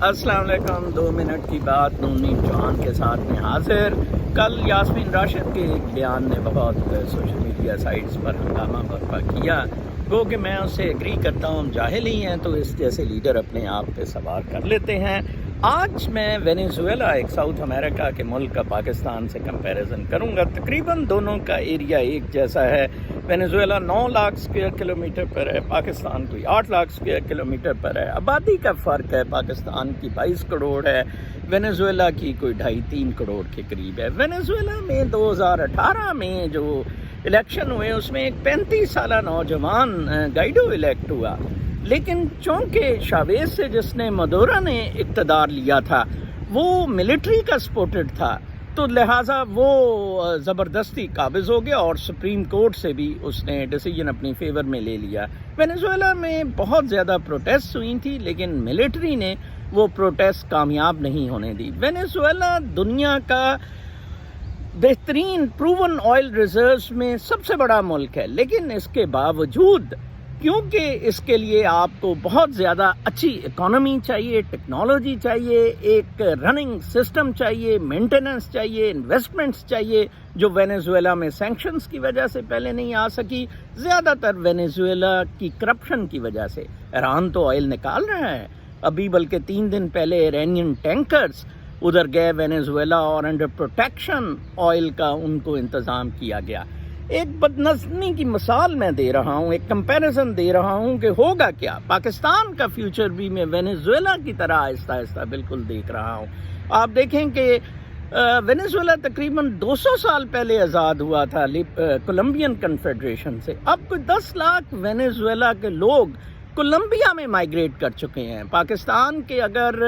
السلام علیکم۔ 2 منٹ کی بات نونی جوان کے ساتھ میں حاضر۔ کل یاسمین راشد کے ایک بیان نے بہت سوشل میڈیا سائٹس پر ہنگامہ برپا کیا۔ گو کہ میں اس سے ایگری کرتا ہوں، جاہل ہی ہیں تو اس جیسے لیڈر اپنے آپ پہ سوار کر لیتے ہیں۔ آج میں وینیزویلا، ایک ساؤتھ امریکہ کے ملک کا، پاکستان سے کمپیریزن کروں گا۔ تقریباً دونوں کا ایریا ایک جیسا ہے۔ وینیزویلا 9 لاکھ اسکوائر کلومیٹر پر ہے، پاکستان کوئی 8 لاکھ اسکوائر کلومیٹر پر ہے۔ آبادی کا فرق ہے، پاکستان کی 22 کروڑ ہے، وینیزویلا کی کوئی 2.5-3 کروڑ کے قریب ہے۔ وینیزویلا میں 2018 میں جو الیکشن ہوئے اس میں ایک 35 سالہ نوجوان گائیڈو الیکٹ ہوا، لیکن چونکہ شاویز سے جس نے مدورا نے اقتدار لیا تھا وہ ملٹری کا سپورٹڈ تھا، تو لہٰذا وہ زبردستی قابض ہو گیا اور سپریم کورٹ سے بھی اس نے ڈیسیجن اپنی فیور میں لے لیا۔ وینیزویلا میں بہت زیادہ پروٹیسٹ ہوئی تھی لیکن ملٹری نے وہ پروٹیسٹ کامیاب نہیں ہونے دی۔ وینیزویلا دنیا کا بہترین پروون آئل ریزروز میں سب سے بڑا ملک ہے، لیکن اس کے باوجود کیونکہ اس کے لیے آپ کو بہت زیادہ اچھی اکانومی چاہیے، ٹیکنالوجی چاہیے، ایک رننگ سسٹم چاہیے، مینٹیننس چاہیے، انویسٹمنٹس چاہیے، جو وینیزویلا میں سینکشنز کی وجہ سے پہلے نہیں آ سکی، زیادہ تر وینیزویلا کی کرپشن کی وجہ سے۔ ایران تو آئل نکال رہا ہے، ابھی بلکہ 3 دن پہلے ایرانین ٹینکرز ادھر گئے وینیزویلا اور انڈر پروٹیکشن آئل کا ان کو انتظام کیا گیا۔ ایک بدنظمی کی مثال میں دے رہا ہوں، ایک کمپیریزن دے رہا ہوں کہ ہوگا کیا۔ پاکستان کا فیوچر بھی میں وینیزویلا کی طرح آہستہ آہستہ بالکل دیکھ رہا ہوں۔ آپ دیکھیں کہ وینیزویلا تقریباً 200 سال پہلے آزاد ہوا تھا کولمبین کنفیڈریشن سے۔ اب کوئی 10 لاکھ وینیزویلا کے لوگ کولمبیا میں مائیگریٹ کر چکے ہیں۔ پاکستان کے اگر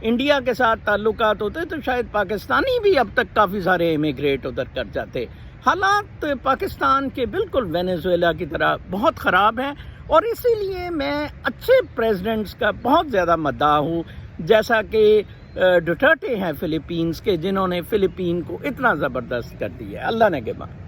انڈیا کے ساتھ تعلقات ہوتے تو شاید پاکستانی بھی اب تک کافی سارے امیگریٹ ادھر کر جاتے۔ حالات پاکستان کے بالکل وینیزویلا کی طرح بہت خراب ہیں، اور اسی لیے میں اچھے پریزیڈنٹس کا بہت زیادہ مداح ہوں، جیسا کہ ڈوٹرٹے ہیں فلیپینز کے، جنہوں نے فلیپین کو اتنا زبردست کر دیا ہے۔ اللہ نے کے بعد